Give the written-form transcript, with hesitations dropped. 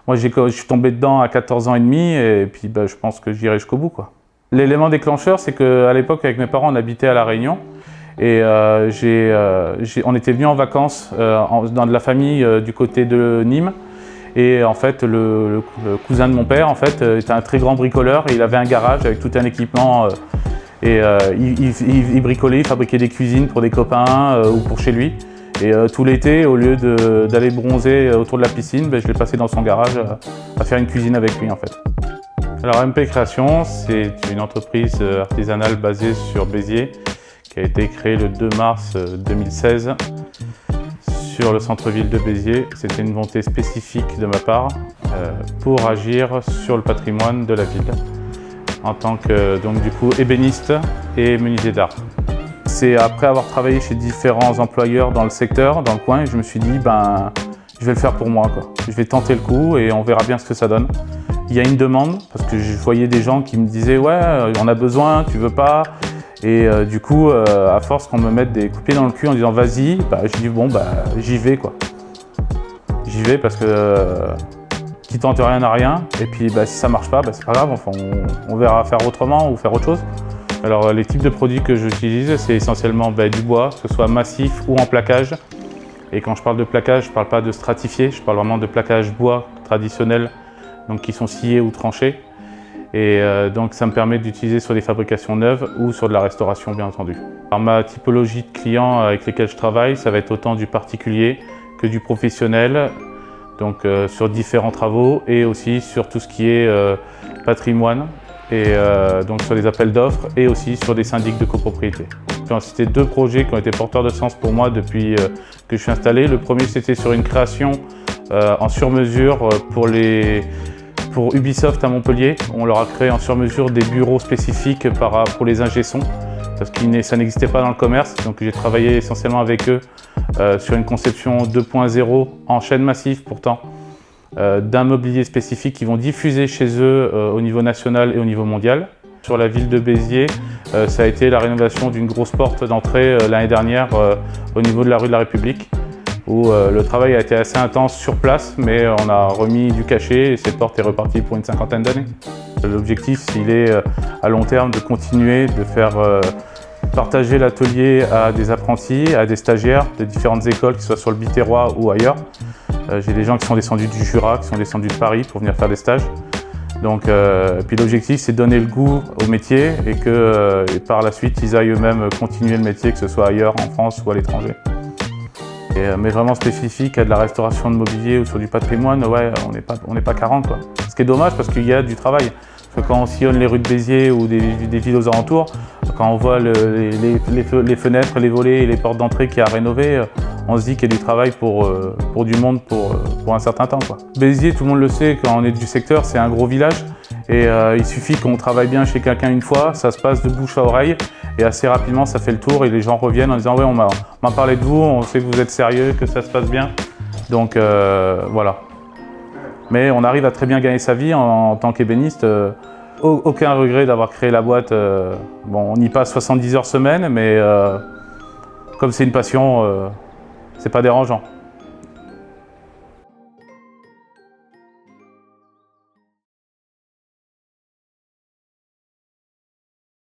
Moi, je suis tombé dedans à 14 ans et demi et puis bah, je pense que j'irai jusqu'au bout, quoi. L'élément déclencheur, c'est qu'à l'époque, avec mes parents, on habitait à La Réunion et on était venus en vacances dans de la famille du côté de Nîmes. Et en fait, le cousin de mon père en fait, était un très grand bricoleur et il avait un garage avec tout un équipement. Il bricolait, il fabriquait des cuisines pour des copains ou pour chez lui. Et tout l'été, au lieu d'aller bronzer autour de la piscine, je l'ai passé dans son garage à faire une cuisine avec lui en fait. Alors MP Création, c'est une entreprise artisanale basée sur Béziers qui a été créée le 2 mars 2016 sur le centre-ville de Béziers. C'était une volonté spécifique de ma part pour agir sur le patrimoine de la ville en tant que donc, du coup, ébéniste et menuisier d'art. C'est après avoir travaillé chez différents employeurs dans le secteur, dans le coin, je me suis dit je vais le faire pour moi, quoi. Je vais tenter le coup et on verra bien ce que ça donne. Il y a une demande parce que je voyais des gens qui me disaient ouais, on a besoin, tu veux pas? Et du coup, à force qu'on me mette des coups de pied dans le cul en disant vas-y, je dis bon j'y vais, quoi. J'y vais parce que qui tente rien n'a rien. Et puis si ça marche pas, c'est pas grave, enfin, on verra faire autrement ou faire autre chose. Alors les types de produits que j'utilise, c'est essentiellement du bois, que ce soit massif ou en plaquage. Et quand je parle de plaquage, je ne parle pas de stratifié, je parle vraiment de plaquage bois traditionnel, donc qui sont sciés ou tranchés. Et donc ça me permet d'utiliser sur des fabrications neuves ou sur de la restauration, bien entendu. Alors ma typologie de clients avec lesquels je travaille, ça va être autant du particulier que du professionnel, donc sur différents travaux et aussi sur tout ce qui est patrimoine, et donc sur des appels d'offres et aussi sur des syndics de copropriété. Je vais en citer deux projets qui ont été porteurs de sens pour moi depuis que je suis installé. Le premier, c'était sur une création en sur-mesure pour Ubisoft à Montpellier. On leur a créé en sur-mesure des bureaux spécifiques pour les ingé-sons, parce que ça n'existait pas dans le commerce. Donc j'ai travaillé essentiellement avec eux sur une conception 2.0 en chaîne massive pourtant, d'un mobilier spécifique qu'ils vont diffuser chez eux au niveau national et au niveau mondial. Sur la ville de Béziers, ça a été la rénovation d'une grosse porte d'entrée l'année dernière au niveau de la rue de la République, où le travail a été assez intense sur place, mais on a remis du cachet et cette porte est repartie pour une 50aine d'années. L'objectif, il est à long terme de continuer de faire partager l'atelier à des apprentis, à des stagiaires de différentes écoles, que ce soit sur le Biterrois ou ailleurs. J'ai des gens qui sont descendus du Jura, qui sont descendus de Paris pour venir faire des stages. Donc, puis l'objectif, c'est de donner le goût au métier et que par la suite, ils aillent eux-mêmes continuer le métier, que ce soit ailleurs, en France ou à l'étranger. Mais vraiment spécifique à de la restauration de mobilier ou sur du patrimoine, ouais, on n'est pas 40, quoi. Ce qui est dommage parce qu'il y a du travail. Parce que quand on sillonne les rues de Béziers ou des villes aux alentours, quand on voit les fenêtres, les volets et les portes d'entrée qu'il y a à rénover, on se dit qu'il y a du travail pour du monde pour un certain temps, quoi. Béziers, tout le monde le sait, quand on est du secteur, c'est un gros village. Et il suffit qu'on travaille bien chez quelqu'un une fois, ça se passe de bouche à oreille. Et assez rapidement, ça fait le tour et les gens reviennent en disant « ouais, on m'a parlé de vous, on sait que vous êtes sérieux, que ça se passe bien ». Donc voilà. Mais on arrive à très bien gagner sa vie en tant qu'ébéniste. Aucun regret d'avoir créé la boîte. Bon, on y passe 70 heures semaine, mais comme c'est une passion, c'est pas dérangeant.